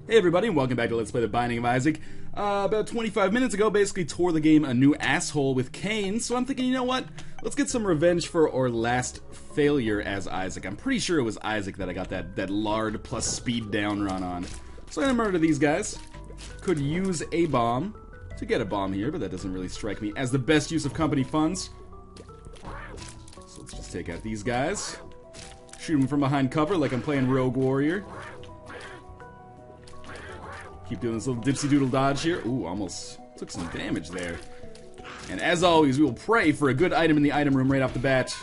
Hey everybody, and welcome back to Let's Play The Binding of Isaac. About 25 minutes ago, basically tore the game a new asshole with Cain, so I'm thinking, you know what? Let's get some revenge for our last failure as Isaac. I'm pretty sure it was Isaac that I got that lard plus speed down run on. So I'm gonna murder these guys. Could use a bomb to get a bomb here, but that doesn't really strike me as the best use of company funds. So let's just take out these guys. Shoot them from behind cover like I'm playing Rogue Warrior. Keep doing this little dipsy doodle dodge here. Ooh, almost took some damage there. And as always, we will pray for a good item in the item room right off the bat.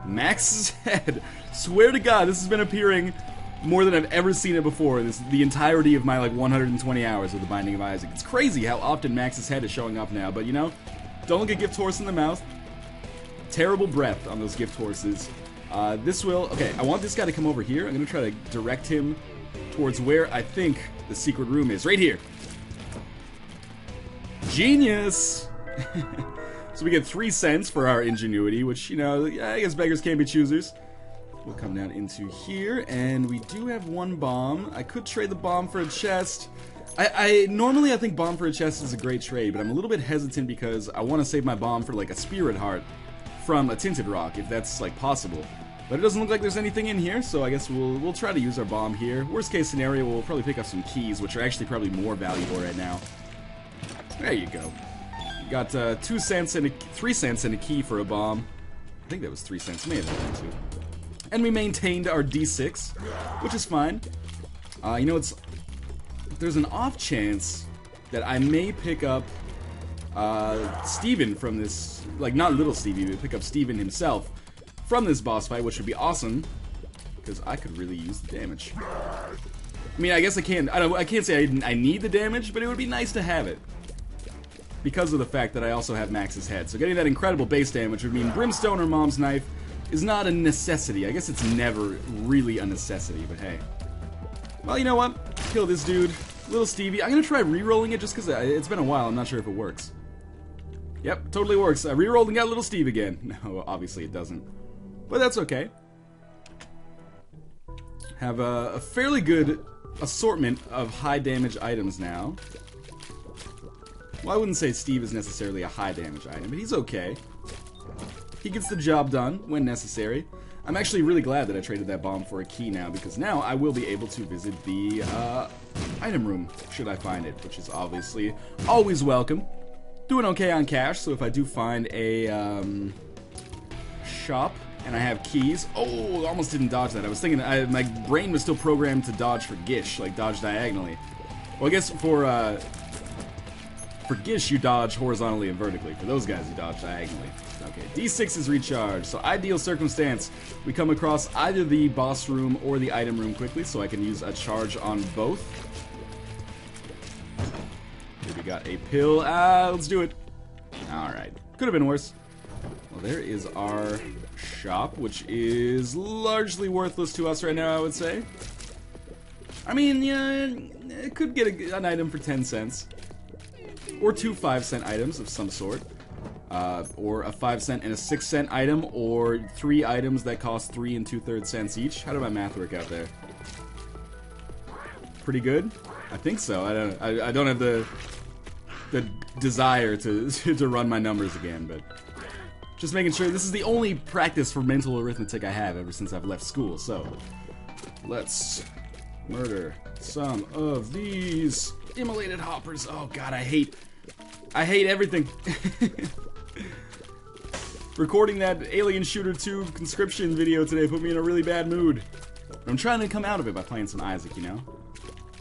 Max's head. Swear to God, this has been appearing more than I've ever seen it before. The entirety of my like 120 hours of The Binding of Isaac. It's crazy how often Max's head is showing up now. But you know, don't look a gift horse in the mouth. Terrible breath on those gift horses. This will... Okay, I want this guy to come over here. I'm going to try to direct him towards where I think the secret room is. Right here. Genius! So we get 3 cents for our ingenuity, which, you know, I guess beggars can't be choosers. We'll come down into here, and we do have 1 bomb. I could trade the bomb for a chest. Normally I think bomb for a chest is a great trade, but I'm a little bit hesitant because I want to save my bomb for like a spirit heart from a tinted rock, if that's like possible. But it doesn't look like there's anything in here, so I guess we'll try to use our bomb here. Worst case scenario, we'll probably pick up some keys, which are actually probably more valuable right now. There you go. Got 2 cents and 3 cents and a key for a bomb. I think that was 3 cents, may have been 2. And we maintained our D6, which is fine. You know, there's an off chance that I may pick up Steven from this, like not little Stevie, but pick up Steven himself from this boss fight, which would be awesome, because I could really use the damage. I mean, I guess I can't say I need the damage, but it would be nice to have it. Because of the fact that I also have Max's head. So getting that incredible base damage would mean Brimstone or Mom's Knife is not a necessity. I guess it's never really a necessity, but hey. Well, you know what? Kill this dude. Little Stevie. I'm gonna try re-rolling it just because it's been a while. I'm not sure if it works. Yep, totally works. I re-rolled and got Little Steve again. No, obviously it doesn't. But that's okay. Have a fairly good assortment of high damage items now. Well, I wouldn't say Steve is necessarily a high damage item, but he's okay. He gets the job done when necessary. I'm actually really glad that I traded that bomb for a key now, because now I will be able to visit the item room, should I find it, which is obviously always welcome. Doing okay on cash, so if I do find a shop and I have keys... Oh, almost didn't dodge that. I was thinking, my brain was still programmed to dodge for Gish, like dodge diagonally. Well, I guess for Gish you dodge horizontally and vertically. For those guys you dodge diagonally. Okay, D6 is recharged, so ideal circumstance. We come across either the boss room or the item room quickly, so I can use a charge on both. Here we got a pill. Let's do it. Alright, could have been worse. Well, there is our shop, which is largely worthless to us right now, I would say. I mean, yeah, it could get an item for 10 cents. Or 2 5-cent items of some sort. Or a 5-cent and a 6-cent item, or 3 items that cost 3 2/3 cents each. How did my math work out there? Pretty good? I think so. I don't have the desire to run my numbers again, but just making sure. This is the only practice for mental arithmetic I have ever since I've left school, so let's murder some of these immolated hoppers. Oh god, I hate everything. Recording that Alien Shooter 2 conscription video today put me in a really bad mood. I'm trying to come out of it by playing some Isaac, you know?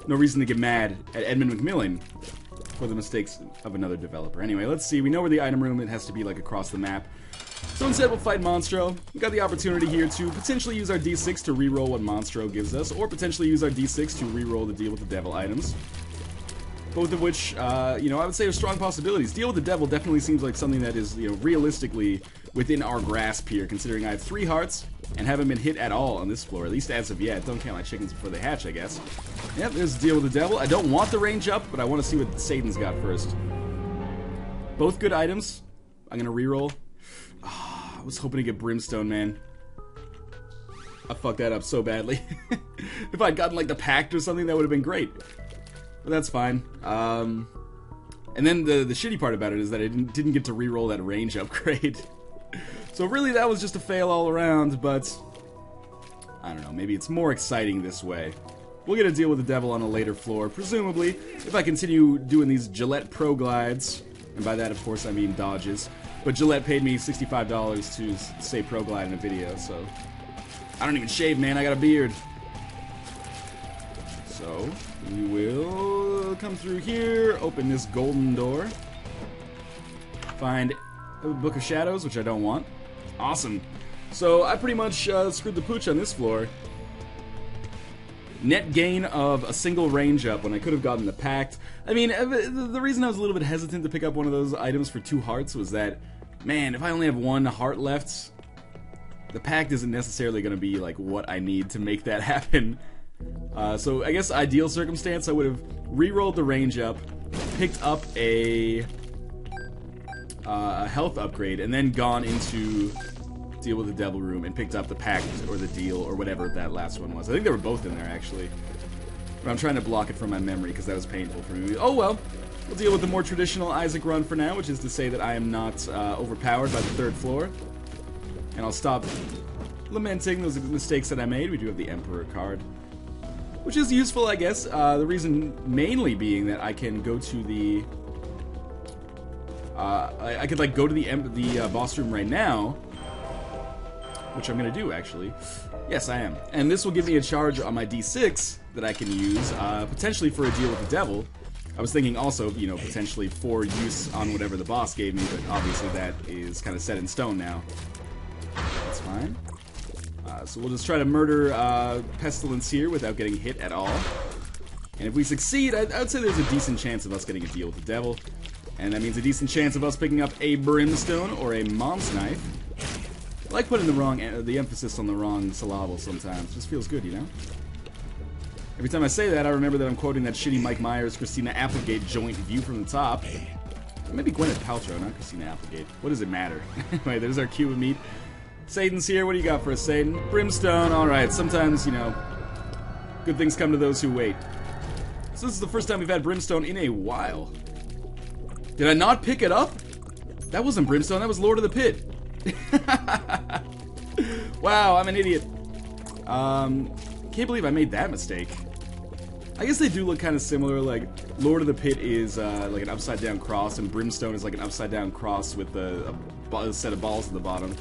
No reason to get mad at Edmund McMillan for the mistakes of another developer. Anyway, let's see. We know where the item room, it has to be like across the map. So instead we'll fight Monstro. We got the opportunity here to potentially use our D6 to reroll what Monstro gives us, or potentially use our D6 to reroll the Deal with the Devil items. Both of which, you know, I would say are strong possibilities. Deal with the Devil definitely seems like something that is, you know, realistically within our grasp here, considering I have 3 hearts and haven't been hit at all on this floor, at least as of yet. Don't count my chickens before they hatch, I guess. Yep, there's Deal with the Devil. I don't want the range up, but I want to see what Satan's got first. Both good items. I'm gonna reroll. Oh, I was hoping to get Brimstone, man. I fucked that up so badly. If I'd gotten like the Pact or something, that would have been great. But that's fine. And then the shitty part about it is that I didn't get to re-roll that range upgrade. So really that was just a fail all around, but I don't know, maybe it's more exciting this way. We'll get to deal with the devil on a later floor, presumably, if I continue doing these Gillette Pro Glides. And by that, of course, I mean dodges. But Gillette paid me $65 to say Pro Glide in a video, so... I don't even shave, man, I got a beard. So, we will come through here, open this golden door. Find a Book of Shadows, which I don't want. Awesome. So, I pretty much screwed the pooch on this floor. Net gain of a single range up when I could have gotten the pact. I mean, the reason I was a little bit hesitant to pick up one of those items for 2 hearts was that, man, if I only have 1 heart left, the pact isn't necessarily going to be like what I need to make that happen. So I guess ideal circumstance, I would have re-rolled the range up, picked up a health upgrade, and then gone into deal with the devil room and picked up the pact or the deal or whatever that last one was. I think they were both in there actually, but I'm trying to block it from my memory because that was painful for me. Oh well, we'll deal with the more traditional Isaac run for now, which is to say that I am not overpowered by the 3rd floor, and I'll stop lamenting those mistakes that I made. We do have the Emperor card, which is useful, I guess. The reason mainly being that I can go to the I could like go to the boss room right now, which I'm gonna do actually. Yes, I am. And this will give me a charge on my D6 that I can use, potentially for a deal with the devil. I was thinking also, you know, potentially for use on whatever the boss gave me, but obviously that is kind of set in stone now. That's fine. So we'll just try to murder Pestilence here without getting hit at all. And if we succeed, I'd say there's a decent chance of us getting a deal with the devil. And that means a decent chance of us picking up a Brimstone or a Mom's Knife. I like putting the emphasis on the wrong syllable sometimes. It just feels good, you know? Every time I say that, I remember that I'm quoting that shitty Mike Myers, Christina Applegate joint view from the top. Maybe Gwyneth Paltrow, not Christina Applegate. What does it matter? Anyway, there's our cube of meat. Satan's here. What do you got for us, Satan? Brimstone. Alright, sometimes, you know, good things come to those who wait. So this is the first time we've had Brimstone in a while. Did I not pick it up? That wasn't Brimstone, that was Lord of the Pit. Wow, I'm an idiot. Can't believe I made that mistake. I guess they do look kind of similar. Like, Lord of the Pit is like an upside down cross, and Brimstone is like an upside down cross with a set of balls at the bottom.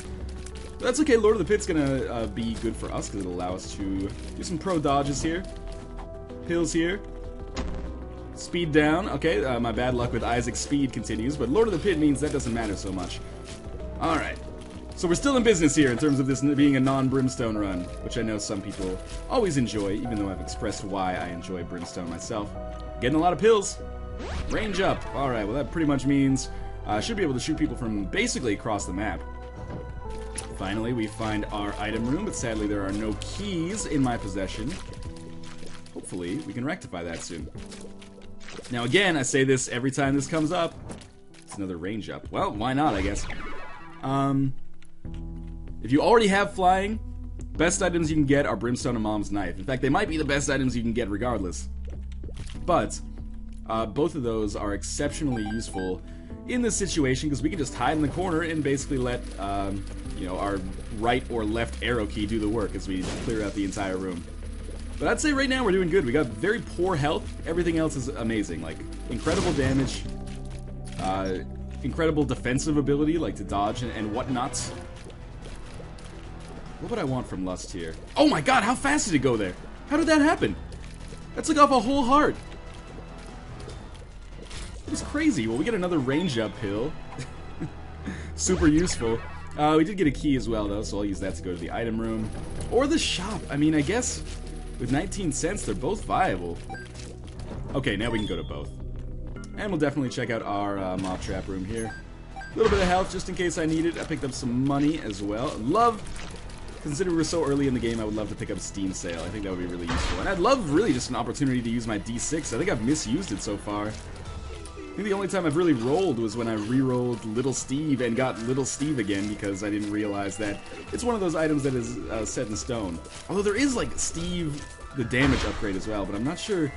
But that's okay, Lord of the Pit's gonna be good for us because it'll allow us to do some pro dodges here. Pills here. Speed down. Okay, my bad luck with Isaac's speed continues, but Lord of the Pit means that doesn't matter so much. Alright. So we're still in business here in terms of this being a non-Brimstone run, which I know some people always enjoy, even though I've expressed why I enjoy Brimstone myself. Getting a lot of pills. Range up. Alright, well that pretty much means I should be able to shoot people from basically across the map. Finally, we find our item room, but sadly there are no keys in my possession. Hopefully, we can rectify that soon. Now again, I say this every time this comes up. It's another range up. Well, why not, I guess. If you already have flying, best items you can get are Brimstone and Mom's Knife. In fact, they might be the best items you can get regardless. But, both of those are exceptionally useful in this situation because we can just hide in the corner and basically let, you know, our right or left arrow key do the work as we clear out the entire room. But I'd say right now we're doing good. We got very poor health. Everything else is amazing. Like, incredible damage, incredible defensive ability, like to dodge and whatnot. What would I want from Lust here? Oh my god, how fast did it go there? How did that happen? That's like off a whole heart. It was crazy. Well, we get another range up hill. Super useful. We did get a key as well, though, so I'll use that to go to the item room. Or the shop. I mean, I guess with 19 cents, they're both viable. Okay, now we can go to both. And we'll definitely check out our mob trap room here. A little bit of health just in case I need it. I picked up some money as well. Considering we're so early in the game, I would love to pick up a Steam sale. I think that would be really useful. And I'd love really just an opportunity to use my D6. I think I've misused it so far. I think the only time I've really rolled was when I re-rolled Little Steve and got Little Steve again because I didn't realize that it's one of those items that is set in stone. Although there is like Steve the damage upgrade as well, but I'm not sure.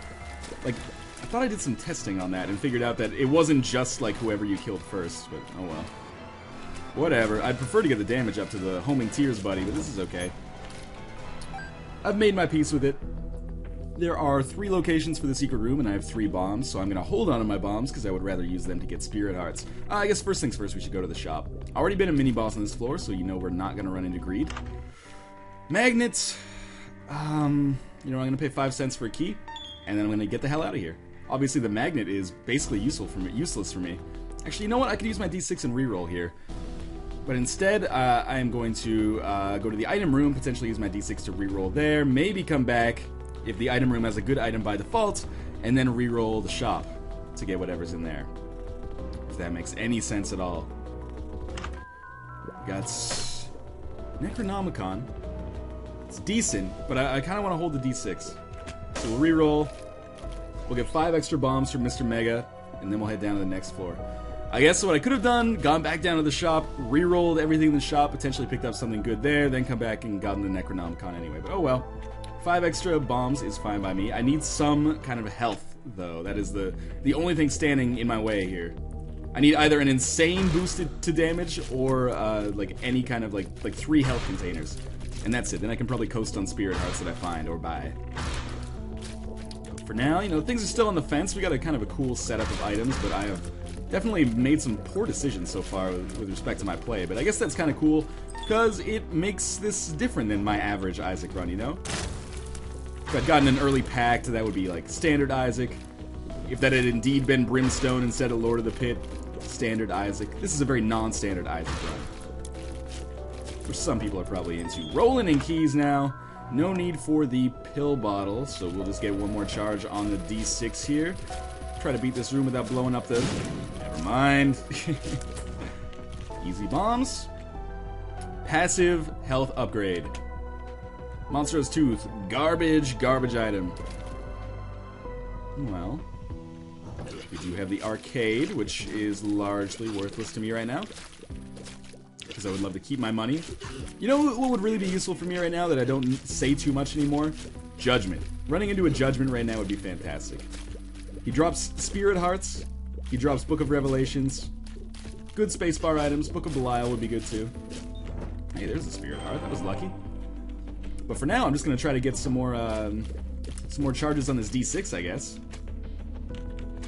Like, I thought I did some testing on that and figured out that it wasn't just like whoever you killed first, but oh well. Whatever. I'd prefer to get the damage up to the homing tears buddy, but this is okay. I've made my peace with it. There are 3 locations for the secret room, and I have 3 bombs, so I'm going to hold on to my bombs because I would rather use them to get spirit hearts. I guess first things first, we should go to the shop. Already been a mini-boss on this floor, so you know we're not going to run into greed. Magnets. You know, I'm going to pay 5 cents for a key, and then I'm going to get the hell out of here. Obviously, the magnet is basically useless for me. Actually, you know what? I could use my D6 and reroll here. But instead, I am going to go to the item room, potentially use my D6 to reroll there, maybe come back if the item room has a good item by default, and then reroll the shop to get whatever's in there. If that makes any sense at all. Got Necronomicon. It's decent, but I kind of want to hold the D6. So we'll reroll. We'll get 5 extra bombs from Mr. Mega, and then we'll head down to the next floor. I guess what I could have done, gone back down to the shop, re-rolled everything in the shop, potentially picked up something good there, then come back and gotten the Necronomicon anyway. But oh well. 5 extra bombs is fine by me. I need some kind of health, though. That is the only thing standing in my way here. I need either an insane boost to damage or like any kind of like 3 health containers. And that's it. Then I can probably coast on spirit hearts that I find or buy. For now, you know, things are still on the fence. We got a kind of a cool setup of items, but I have definitely made some poor decisions so far with respect to my play. But I guess that's kind of cool because it makes this different than my average Isaac run, you know? If I'd gotten an early pact, that would be like standard Isaac. If that had indeed been Brimstone instead of Lord of the Pit, standard Isaac. This is a very non-standard Isaac run, which some people are probably into. Rolling in keys now. No need for the pill bottle, so we'll just get one more charge on the D6 here. Try to beat this room without blowing up the... Never mind. Easy bombs. Passive health upgrade. Monstrous Tooth. Garbage item. Well, we do have the arcade, which is largely worthless to me right now, because I would love to keep my money. You know what would really be useful for me right now that I don't say too much anymore? Judgment. Running into a Judgment right now would be fantastic. He drops Spirit Hearts. He drops Book of Revelations. Good spacebar items. Book of Belial would be good too. Hey, there's a Spirit Heart. That was lucky. But for now, I'm just going to try to get some more charges on this D6, I guess.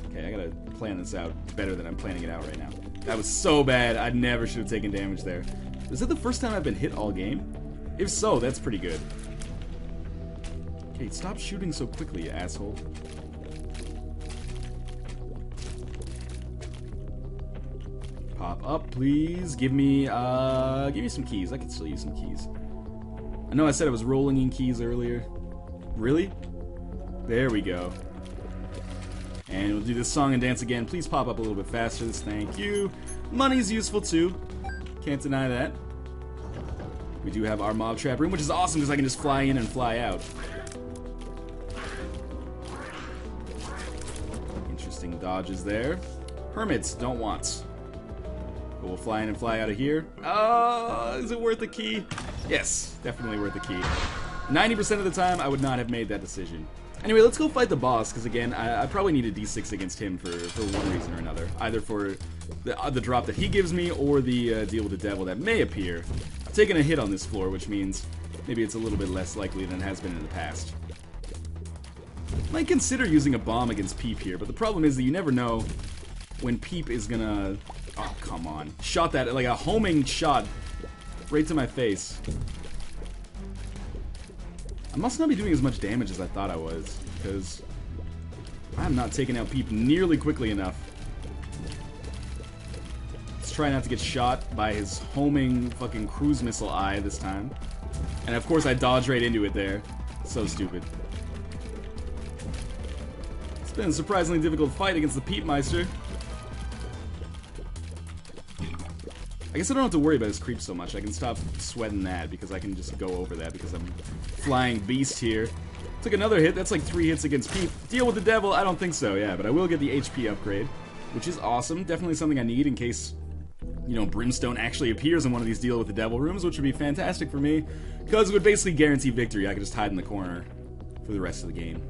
Okay, I gotta plan this out better than I'm planning it out right now. That was so bad. I never should have taken damage there. Is it the first time I've been hit all game? If so, that's pretty good. Okay, stop shooting so quickly, you asshole. Pop up, please. Give me some keys. I can still use some keys. I know I said I was rolling in keys earlier. Really? There we go. And we'll do this song and dance again. Please pop up a little bit faster. Thank you. Money's useful too. Can't deny that. We do have our mob trap room, which is awesome because I can just fly in and fly out. Interesting dodges there. Hermits don't want. But we'll fly in and fly out of here. Oh, is it worth the key? Yes, definitely worth the key. 90% of the time, I would not have made that decision. Anyway, let's go fight the boss, because again, I probably need a D6 against him for one reason or another. Either for the drop that he gives me, or the deal with the devil that may appear. I've taken a hit on this floor, which means maybe it's a little bit less likely than it has been in the past. Might consider using a bomb against Peep here, but the problem is that you never know when Peep is gonna... Oh, come on. Shot that, like a homing shot right to my face. I must not be doing as much damage as I thought I was, because I'm not taking out Peep nearly quickly enough. Let's try not to get shot by his homing fucking cruise missile eye this time. And of course I dodged right into it there. So stupid. It's been a surprisingly difficult fight against the Peep Meister. I guess I don't have to worry about his creep so much. I can stop sweating that because I can just go over that because I'm flying beast here. Took another hit. That's like 3 hits against Peep. Deal with the devil? I don't think so, yeah. But I will get the HP upgrade, which is awesome. Definitely something I need in case, you know, Brimstone actually appears in one of these deal with the devil rooms, which would be fantastic for me because it would basically guarantee victory. I could just hide in the corner for the rest of the game.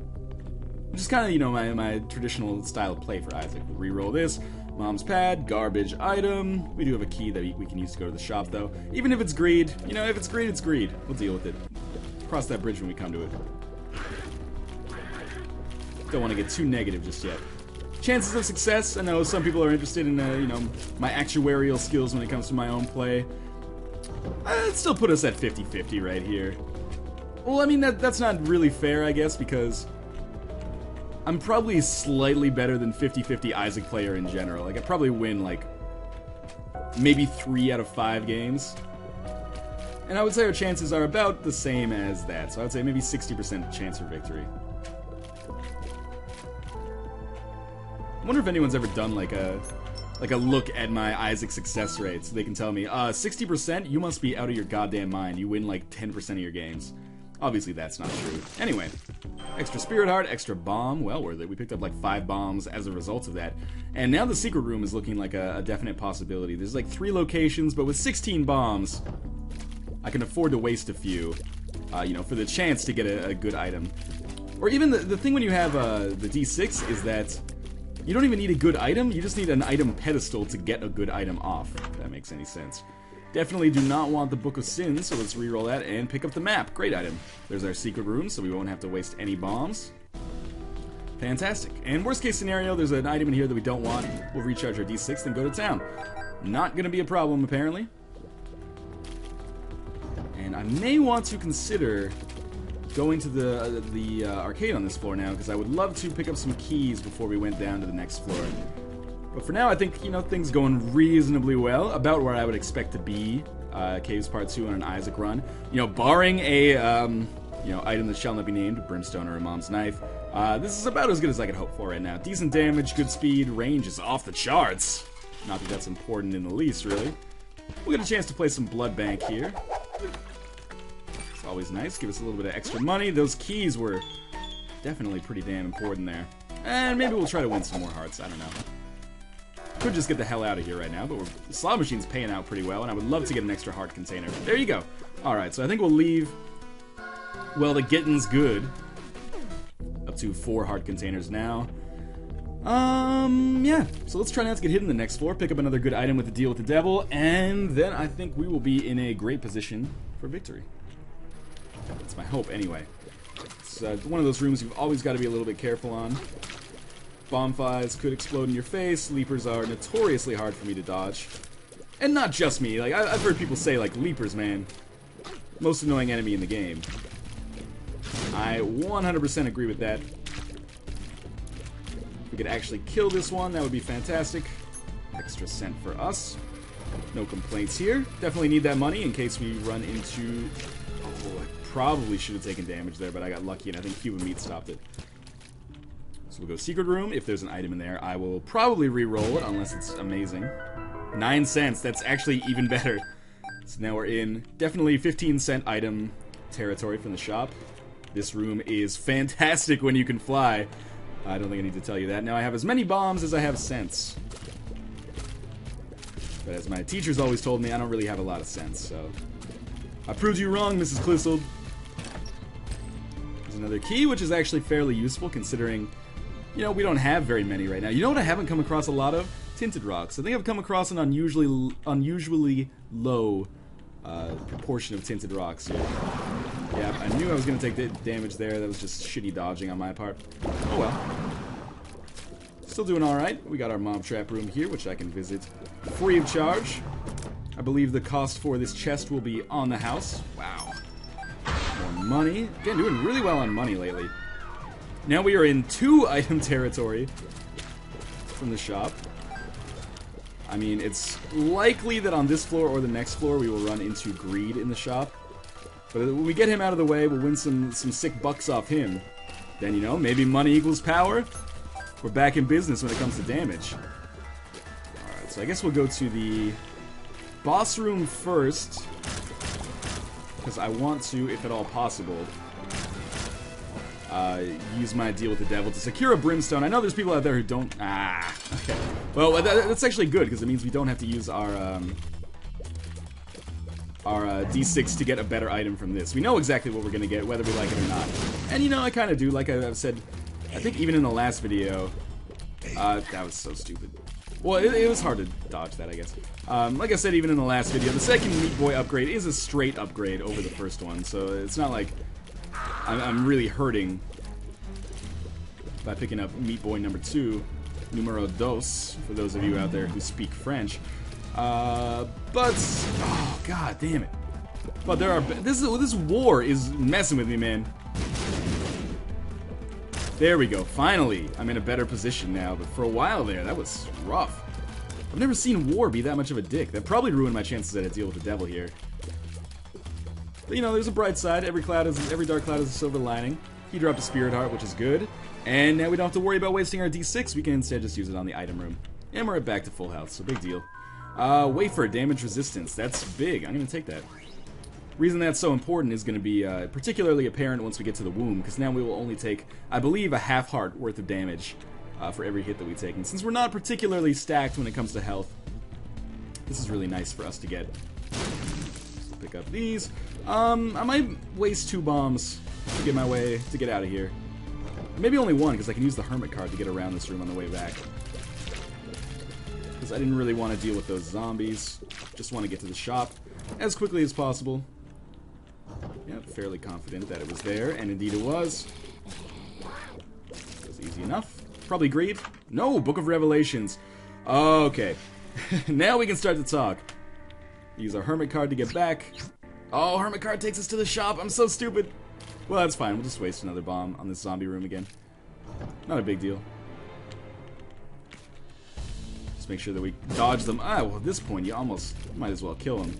Which is kind of, you know, my traditional style of play for Isaac. We'll reroll this. Mom's pad, garbage item. We do have a key that we can use to go to the shop, though. Even if it's greed, you know, if it's greed, it's greed. We'll deal with it. Cross that bridge when we come to it. Don't want to get too negative just yet. Chances of success, I know some people are interested in, you know, my actuarial skills when it comes to my own play. I'd still put us at 50-50 right here. Well, I mean, that's not really fair, I guess, because I'm probably slightly better than 50-50 Isaac player in general. Like, I probably win, like, maybe 3 out of 5 games. And I would say our chances are about the same as that. So I would say maybe 60% chance for victory. I wonder if anyone's ever done like a look at my Isaac success rate so they can tell me, 60%? You must be out of your goddamn mind. You win like 10% of your games. Obviously that's not true. Anyway, extra spirit heart, extra bomb, well worth it. We picked up like 5 bombs as a result of that. And now the secret room is looking like a definite possibility. There's like 3 locations, but with 16 bombs, I can afford to waste a few, you know, for the chance to get a good item. Or even the thing when you have the D6 is that you don't even need a good item, you just need an item pedestal to get a good item off, if that makes any sense. Definitely do not want the Book of Sins, so let's reroll that and pick up the map. Great item. There's our secret room, so we won't have to waste any bombs. Fantastic. And worst case scenario, there's an item in here that we don't want. We'll recharge our D6 and go to town. Not gonna be a problem, apparently. And I may want to consider going to the arcade on this floor now, because I would love to pick up some keys before we went down to the next floor. But for now, I think, you know, things going reasonably well, about where I would expect to be. Caves Part 2 on an Isaac run. You know, barring a, you know, item that shall not be named, brimstone or a mom's knife. This is about as good as I could hope for right now. Decent damage, good speed, range is off the charts. Not that that's important in the least, really. We'll get a chance to play some Blood Bank here. Always nice. Give us a little bit of extra money. Those keys were definitely pretty damn important there. And maybe we'll try to win some more hearts. I don't know. Could just get the hell out of here right now, but the slot machine's paying out pretty well, and I would love to get an extra heart container. There you go. Alright, so I think we'll leave, well, the getting's good. Up to 4 heart containers now. Yeah. So let's try not to get hit in the next floor, pick up another good item with the deal with the devil, and then I think we will be in a great position for victory. That's my hope, anyway. It's one of those rooms you've always got to be a little bit careful on. Bonfires could explode in your face. Leapers are notoriously hard for me to dodge. And not just me. Like, I've heard people say, like, Leapers, man, most annoying enemy in the game. I 100% agree with that. If we could actually kill this one, that would be fantastic. Extra cent for us. No complaints here. Definitely need that money in case we run into... Oh, I probably should have taken damage there, but I got lucky, and I think Cuban Meat stopped it. So we'll go Secret Room. If there's an item in there, I will probably re-roll it, unless it's amazing. 9 cents. That's actually even better. So now we're in definitely 15-cent item territory from the shop. This room is fantastic when you can fly. I don't think I need to tell you that. Now I have as many bombs as I have cents. But as my teachers always told me, I don't really have a lot of sense, so... I proved you wrong, Mrs. Clissold. There's another key, which is actually fairly useful, considering, you know, we don't have very many right now. You know what I haven't come across a lot of? Tinted rocks. I think I've come across an unusually low proportion of tinted rocks here. Yeah, I knew I was going to take damage there. That was just shitty dodging on my part. Oh well. Still doing alright. We got our mob trap room here, which I can visit free of charge. I believe the cost for this chest will be on the house. Wow. More money. Again, doing really well on money lately. Now we are in 2 item territory from the shop. I mean, it's likely that on this floor or the next floor we will run into greed in the shop. But when we get him out of the way, we'll win some sick bucks off him. Then, you know, maybe money equals power. We're back in business when it comes to damage. Alright, so I guess we'll go to the boss room first, because I want to, if at all possible, use my deal with the devil to secure a brimstone. I know there's people out there who don't... okay. Well, that's actually good, because it means we don't have to use our D6 to get a better item from this. We know exactly what we're going to get, whether we like it or not. And, you know, I kind of do. Like I've said I think even in the last video, that was so stupid. Well, it was hard to dodge that, I guess. Like I said, even in the last video, the second Meat Boy upgrade is a straight upgrade over the first one, so it's not like I'm really hurting by picking up Meat Boy number 2, numero dos, for those of you out there who speak French. But oh god damn it! But this war is messing with me, man. There we go. Finally, I'm in a better position now. But for a while there, that was rough. I've never seen war be that much of a dick. That probably ruined my chances at a deal with the devil here. But you know, there's a bright side. Every dark cloud is a silver lining. He dropped a spirit heart, which is good. And now we don't have to worry about wasting our D6. We can instead just use it on the item room. And we're back to full health, so big deal. Wafer, damage resistance. That's big. I'm gonna take that. Reason that's so important is going to be particularly apparent once we get to the womb, because now we will only take, I believe, a half heart worth of damage for every hit that we take. And since we're not particularly stacked when it comes to health, this is really nice for us to get. So pick up these. I might waste 2 bombs to get out of here. Maybe only 1, because I can use the Hermit card to get around this room on the way back. Because I didn't really want to deal with those zombies. Just want to get to the shop as quickly as possible. Yeah, fairly confident that it was there, and indeed it was. It was easy enough. Probably greed? No, Book of Revelations. Okay. Now we can start to talk. Use our Hermit card to get back. Oh, Hermit card takes us to the shop. I'm so stupid. Well, that's fine. We'll just waste another bomb on this zombie room again. Not a big deal. Just make sure that we dodge them. Well, at this point, you almost might as well kill them.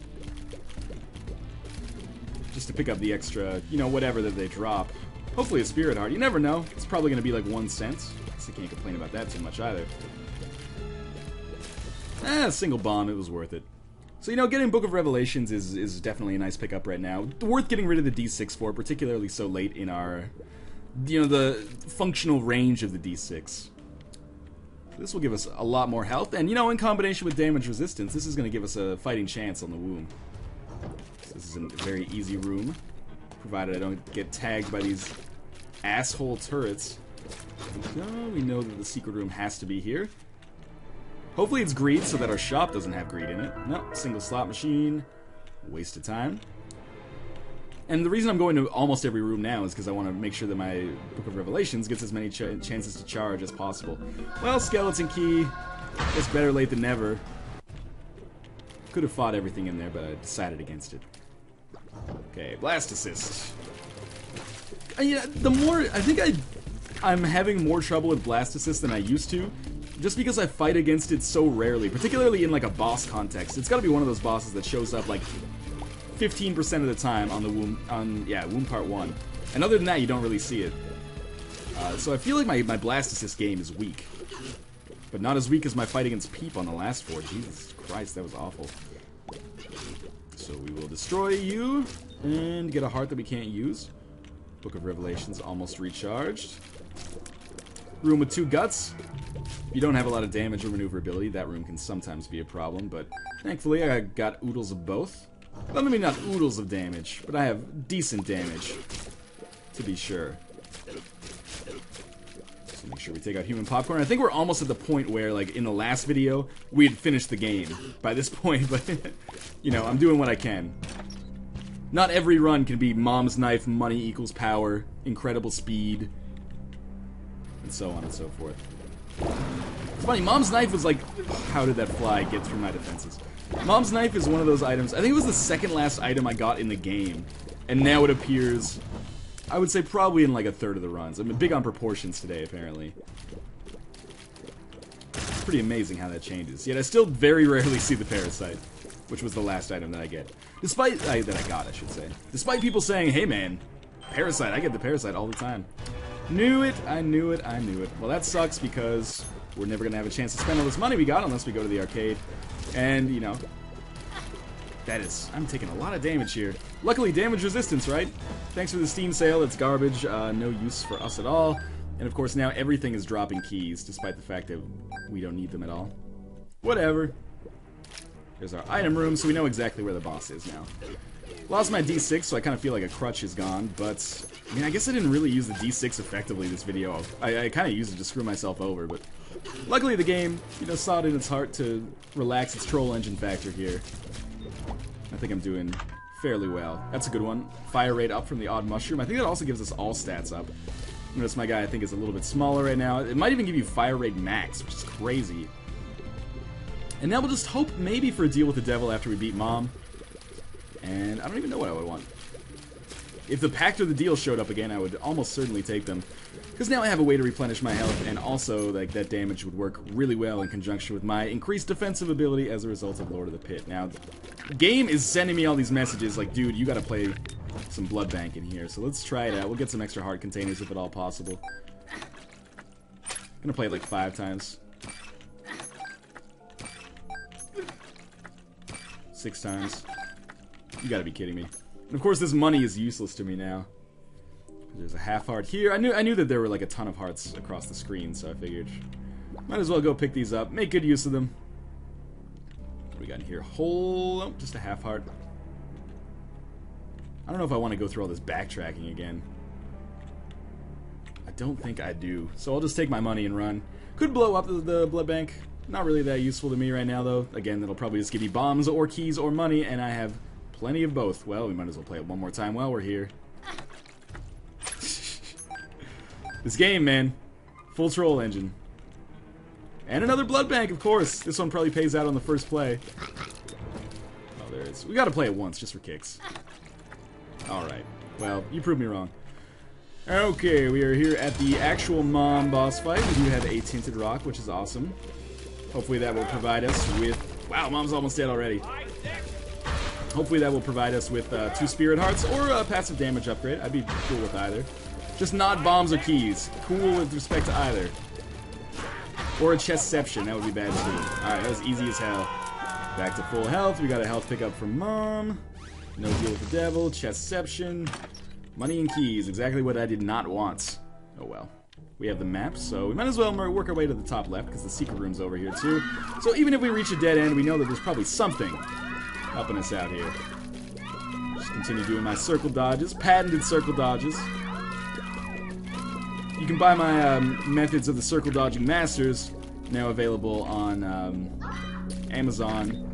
Just to pick up the extra, you know, whatever that they drop. Hopefully a spirit heart. You never know. It's probably going to be like 1 cent. So you can't complain about that too much either. A single bomb. It was worth it. So, you know, getting Book of Revelations is definitely a nice pickup right now. Worth getting rid of the D6 for, particularly so late in our, you know, the functional range of the D6. This will give us a lot more health, and, you know, in combination with damage resistance, this is going to give us a fighting chance on the womb. This is a very easy room, provided I don't get tagged by these asshole turrets. We know that the secret room has to be here. Hopefully it's greed so that our shop doesn't have greed in it. No, single slot machine. Waste of time. And the reason I'm going to almost every room now is because I want to make sure that my Book of Revelations gets as many chances to charge as possible. Well, skeleton key. It's better late than never. Could have fought everything in there, but I decided against it. Okay, blast assist. Yeah, the more I think I'm having more trouble with blast assist than I used to, just because I fight against it so rarely, particularly in like a boss context. It's got to be one of those bosses that shows up like 15% of the time on the womb, womb part 1. And other than that, you don't really see it. So I feel like my blast assist game is weak, but not as weak as my fight against Peep on the last 4. Jesus Christ, that was awful. So we will destroy you and get a heart that we can't use. Book of Revelations almost recharged. Room with 2 guts. If you don't have a lot of damage or maneuverability, that room can sometimes be a problem, but thankfully I got oodles of both. Well, maybe not oodles of damage, but I have decent damage, to be sure. So make sure we take out human popcorn. I think we're almost at the point where, like, in the last video, we had finished the game by this point, but, you know, I'm doing what I can. Not every run can be mom's knife, money equals power, incredible speed, and so on and so forth. It's funny, mom's knife was like, how did that fly get through my defenses? Mom's knife is one of those items, I think it was the second last item I got in the game, and now it appears, I would say probably in like a third of the runs. I'm big on proportions today, apparently. It's pretty amazing how that changes. Yet I still very rarely see the parasite, which was the last item that I get. Despite, that I got, I should say. Despite people saying, hey man, parasite, I get the parasite all the time. Knew it, I knew it, I knew it. Well, that sucks because we're never gonna have a chance to spend all this money we got unless we go to the arcade. And, you know, I'm taking a lot of damage here. Luckily, damage resistance, right? Thanks for the Steam sale, it's garbage, no use for us at all. And of course now everything is dropping keys, despite the fact that we don't need them at all. Whatever. There's our item room, so we know exactly where the boss is now. Lost my D6, so I kind of feel like a crutch is gone, but I mean, I guess I didn't really use the D6 effectively this video. I kind of used it to screw myself over, but luckily the game, you know, saw it in its heart to relax its troll engine factor here. I think I'm doing fairly well. That's a good one. Fire rate up from the odd mushroom. I think that also gives us all stats up. Notice my guy, I think, is a little bit smaller right now. It might even give you fire rate max, which is crazy. And now we'll just hope maybe for a deal with the devil after we beat Mom. And I don't even know what I would want. If the pact or the deal showed up again, I would almost certainly take them. Because now I have a way to replenish my health, and also like that damage would work really well in conjunction with my increased defensive ability as a result of Lord of the Pit. Now, the game is sending me all these messages like, dude, you gotta play some blood bank in here. So let's try it out. We'll get some extra heart containers if at all possible. I'm gonna play it like 5 times. 6 times. You gotta be kidding me. And of course, this money is useless to me now. There's a half heart here. I knew that there were like a ton of hearts across the screen, so I figured might as well go pick these up, make good use of them. What do we got in here? Oh, just a half heart. I don't know if I want to go through all this backtracking again. I don't think I do. So I'll just take my money and run. Could blow up the blood bank. Not really that useful to me right now, though. Again, that'll probably just give me bombs or keys or money, and I have plenty of both. Well, we might as well play it one more time while we're here. This game, man. Full troll engine. And another blood bank, of course. This one probably pays out on the first play. Oh, there it is. We gotta play it once, just for kicks. Alright. Well, you proved me wrong. Okay, we are here at the actual Mom boss fight. We do have a tinted rock, which is awesome. Hopefully that will provide us with... Wow, Mom's almost dead already. Hopefully that will provide us with 2 spirit hearts or a passive damage upgrade. I'd be cool with either. Just not bombs or keys. Cool with respect to either. Or a chestception. That would be bad too. Alright, that was easy as hell. Back to full health. We got a health pickup from Mom. No deal with the devil. Chestception. Money and keys. Exactly what I did not want. Oh well. We have the map, so we might as well work our way to the top left, because the secret room's over here too. So even if we reach a dead end, we know that there's probably something helping us out here. Just continue doing my circle dodges. Patented circle dodges. You can buy my methods of the circle dodging masters, now available on Amazon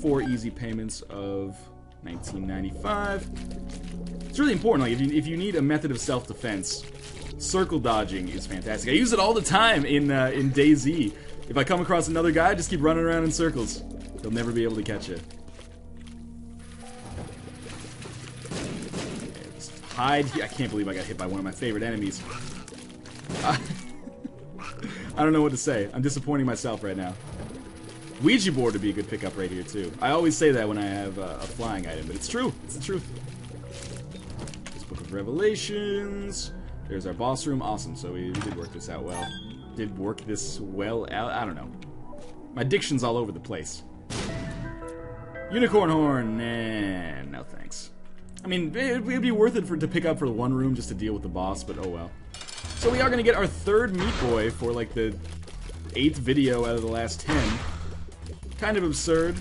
for easy payments of $19.95. It's really important. Like if you need a method of self-defense, circle dodging is fantastic. I use it all the time in DayZ. If I come across another guy, just keep running around in circles. They'll never be able to catch you. Hide here. I can't believe I got hit by one of my favorite enemies. I don't know what to say. I'm disappointing myself right now. Ouija board would be a good pickup right here too. I always say that when I have a flying item, but it's true. It's the truth. This Book of Revelations. There's our boss room. Awesome. So we did work this out well. Did work this well out. I don't know. My diction's all over the place. Unicorn horn. Nah, no thanks. I mean, it'd be worth it to pick up for one room just to deal with the boss, but oh well. So we are going to get our 3rd Meat Boy for like the 8th video out of the last 10. Kind of absurd.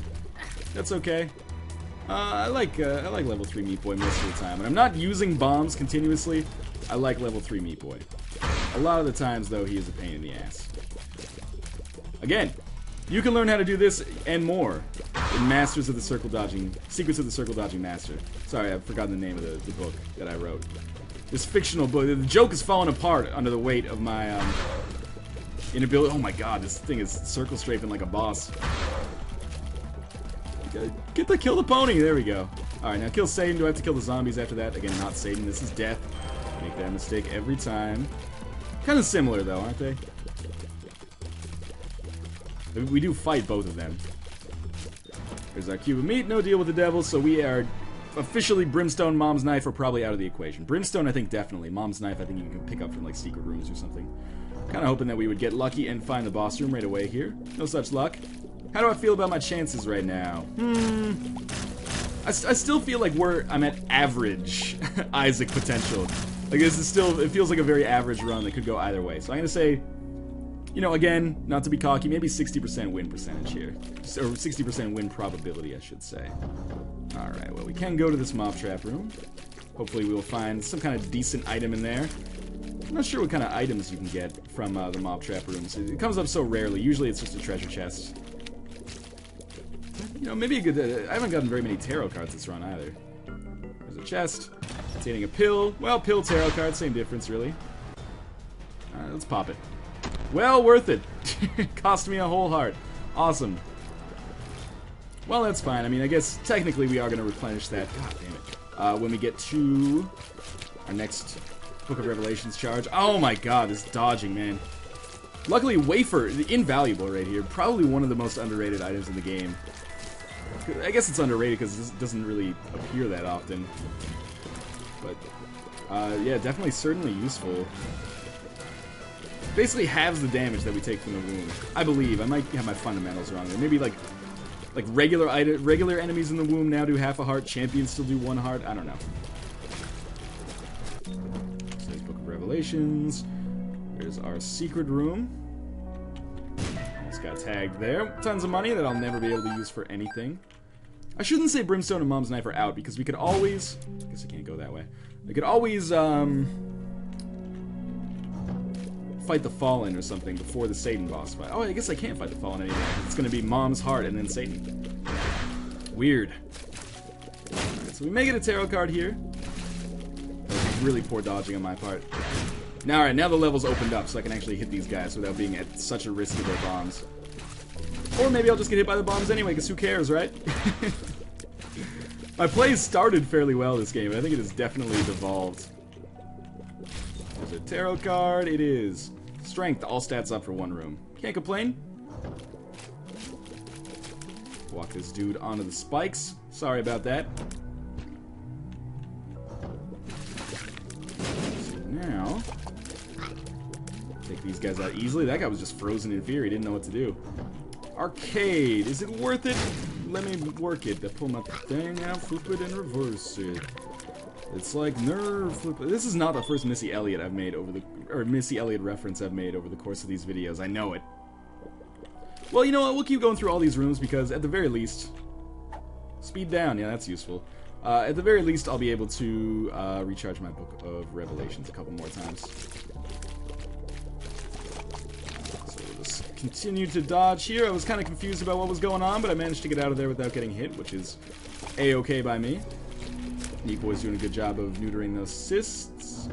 That's okay. I like level 3 Meat Boy most of the time. When I'm not using bombs continuously, I like level 3 Meat Boy. A lot of the times, though, he is a pain in the ass. Again, you can learn how to do this and more in Masters of the Circle Dodging... Secrets of the Circle Dodging Master. Sorry, I've forgotten the name of the book that I wrote. This fictional book. The joke is falling apart under the weight of my inability... Oh my god, this thing is circle strafing like a boss. Kill the pony! There we go. Alright, now kill Satan. Do I have to kill the zombies after that? Again, not Satan. This is death. Make that mistake every time. Kind of similar, though, aren't they? We do fight both of them. There's our cube of meat. No deal with the devil, so we are officially Brimstone. Mom's knife are probably out of the equation. Brimstone, I think, definitely. Mom's knife, I think you can pick up from, like, secret rooms or something. Kind of hoping that we would get lucky and find the boss room right away here. No such luck. How do I feel about my chances right now? I still feel like I'm at average Isaac potential. Like, this is still, it feels like a very average run that could go either way. So I'm going to say, you know, again, not to be cocky, maybe 60% win percentage here. Or 60% win probability, I should say. Alright, well, we can go to this mob trap room. Hopefully we will find some kind of decent item in there. I'm not sure what kind of items you can get from the mob trap rooms. It comes up so rarely. Usually it's just a treasure chest. You know, maybe a good... I haven't gotten very many tarot cards this run either. There's a chest. Containing a pill. Well, pill, tarot card, same difference, really. Alright, let's pop it. Well, worth it. Cost me a whole heart. Awesome. Well, that's fine. I mean, I guess technically we are going to replenish that. God damn it. When we get to our next Book of Revelations charge. Oh my god, this dodging, man. Luckily, Wafer, invaluable right here. Probably one of the most underrated items in the game. I guess it's underrated because it doesn't really appear that often. But, yeah, definitely certainly useful. Basically halves the damage that we take from the wound. I believe. I might have my fundamentals wrong there. Maybe like regular enemies in the womb now do half a heart. Champions still do 1 heart. I don't know. So there's Book of Revelations. There's our secret room. Almost got tagged there. Tons of money that I'll never be able to use for anything. I shouldn't say Brimstone and Mom's Knife are out because we could always... I guess I can't go that way. We could always, fight the Fallen or something before the Satan boss fight. Oh, I guess I can't fight the Fallen anymore. It's gonna be Mom's Heart and then Satan. Weird. Alright, so we may get a tarot card here. Really poor dodging on my part. Now, alright, now the level's opened up so I can actually hit these guys without being at such a risk of their bombs. Or maybe I'll just get hit by the bombs anyway, because who cares, right? My plays started fairly well this game, but I think it has definitely devolved. There's a tarot card. It is. Strength, all stats up for 1 room. Can't complain. Walk this dude onto the spikes. Sorry about that. So now, take these guys out easily. That guy was just frozen in fear. He didn't know what to do. Arcade. Is it worth it? Let me work it. I pull my thing out, flip it, and reverse it. It's like nerve flip. This is not the first Missy Elliott I've made over the... or Missy Elliott reference I've made over the course of these videos. I know it. Well, you know what? We'll keep going through all these rooms because at the very least... Speed down. Yeah, that's useful. At the very least, I'll be able to recharge my Book of Revelations a couple more times. So we'll just continue to dodge here. I was kind of confused about what was going on, but I managed to get out of there without getting hit, which is A-okay by me. Meat Boy's doing a good job of neutering those cysts.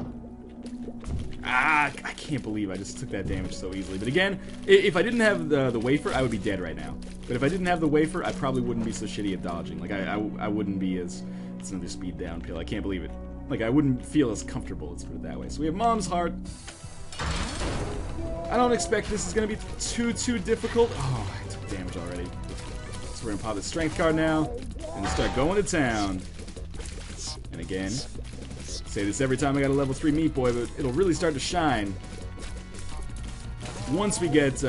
Ah, I can't believe I just took that damage so easily. But again, if I didn't have the wafer, I would be dead right now. But if I didn't have the wafer, I probably wouldn't be so shitty at dodging. Like, I wouldn't be as... It's another speed down pill. I can't believe it. Like, I wouldn't feel as comfortable, let's put it that way. So we have Mom's Heart. I don't expect this is going to be too difficult. Oh, I took damage already. So we're going to pop the strength card now. And start going to town. And again, say this every time I got a level 3 Meat Boy, but it'll really start to shine once we get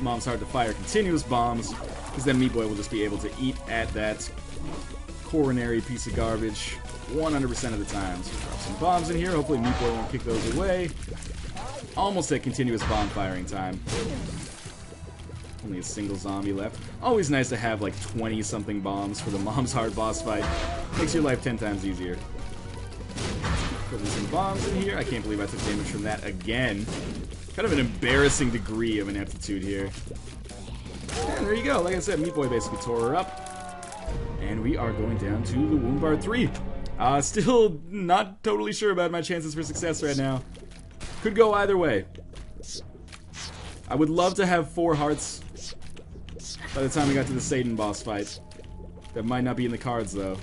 Mom's Heart to fire continuous bombs, because then Meat Boy will just be able to eat at that coronary piece of garbage 100% of the time. So drop some bombs in here. Hopefully Meat Boy won't kick those away. Almost at continuous bomb firing time. Only a single zombie left. Always nice to have like 20-something bombs for the Mom's Heart boss fight. Makes your life 10 times easier. Putting some bombs in here. I can't believe I took damage from that again. Kind of an embarrassing degree of ineptitude here. And there you go. Like I said, Meat Boy basically tore her up. And we are going down to the Wombard 3. Still not totally sure about my chances for success right now. Could go either way. I would love to have 4 hearts by the time we got to the Satan boss fight. That might not be in the cards, though.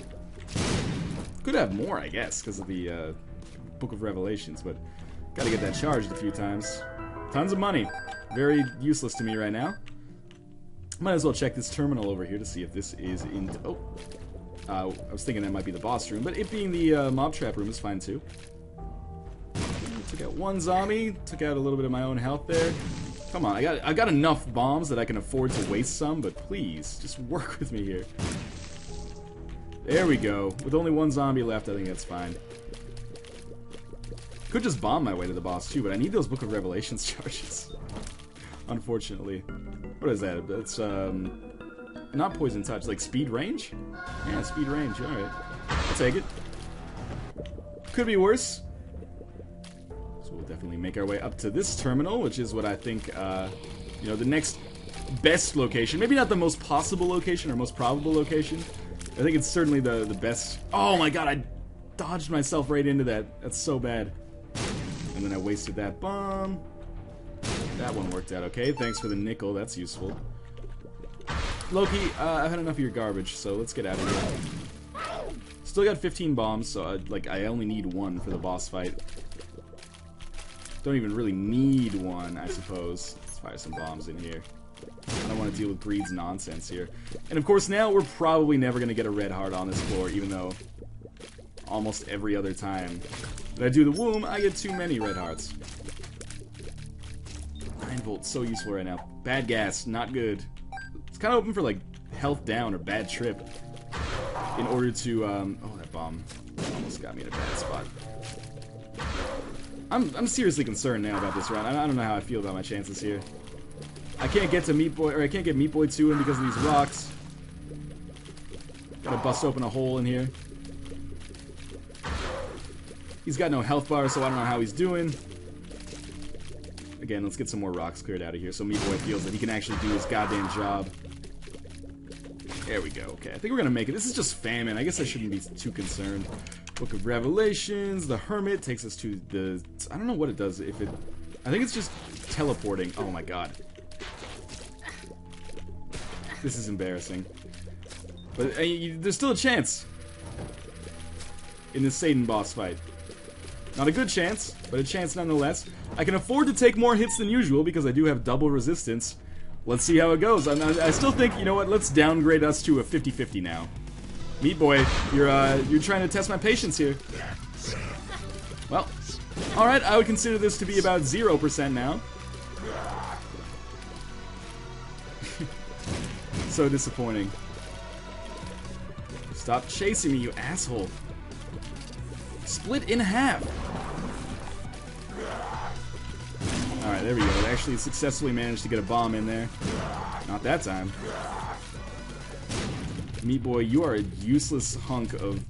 Could have more, I guess, because of the Book of Revelations, but gotta get that charged a few times. Tons of money. Very useless to me right now. Might as well check this terminal over here to see if this is in... Oh. I was thinking that might be the boss room, but it being the mob trap room is fine, too. Took out 1 zombie. Took out a little bit of my own health there. Come on, I got enough bombs that I can afford to waste some, but please, just work with me here. There we go. With only 1 zombie left, I think that's fine. Could just bomb my way to the boss too, but I need those Book of Revelations charges. Unfortunately. What is that? That's, not poison touch, like speed range? Yeah, speed range, alright. I'll take it. Could be worse. So we'll definitely make our way up to this terminal, which is what I think, you know, the next best location. Maybe not the most possible location or most probable location. I think it's certainly the best. Oh my god, I dodged myself right into that. That's so bad. And then I wasted that bomb. That one worked out okay. Thanks for the nickel. That's useful. Loki, I've had enough of your garbage, so let's get out of here. Still got 15 bombs, so I only need one for the boss fight. Don't even really need one, I suppose. Let's fire some bombs in here. I don't want to deal with Greed's nonsense here. And of course now we're probably never going to get a red heart on this floor, even though almost every other time that I do the womb, I get too many red hearts. 9 volts, so useful right now. Bad gas, not good. It's kind of open for like health down or bad trip in order to, oh, that bomb almost got me in a bad spot. I'm seriously concerned now about this run. I don't know how I feel about my chances here. I can't get to Meat Boy, or I can't get Meat Boy to him because of these rocks. Gotta bust open a hole in here. He's got no health bar, so I don't know how he's doing. Again, let's get some more rocks cleared out of here so Meat Boy feels that he can actually do his goddamn job. There we go. Okay, I think we're gonna make it. This is just famine. I guess I shouldn't be too concerned. Book of Revelations. The Hermit takes us to the... I don't know what it does. If it... I think it's just teleporting. Oh my god. This is embarrassing. But there's still a chance in this Satan boss fight. Not a good chance, but a chance nonetheless. I can afford to take more hits than usual because I do have double resistance. Let's see how it goes. I still think, you know what, let's downgrade us to a 50-50 now. Meat Boy, you're trying to test my patience here. Well, alright, I would consider this to be about 0% now. So disappointing. Stop chasing me, you asshole. Split in half. Alright, there we go. It actually successfully managed to get a bomb in there. Not that time. Meat Boy, you are a useless hunk of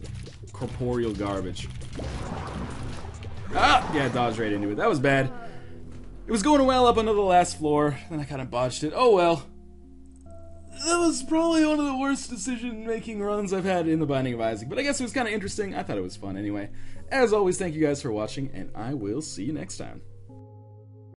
corporeal garbage. Ah! Yeah, dodged right into it. That was bad. It was going well up onto the last floor, then I kind of botched it. Oh well. That was probably one of the worst decision-making runs I've had in The Binding of Isaac, but I guess it was kind of interesting. I thought it was fun anyway. As always, thank you guys for watching, and I will see you next time.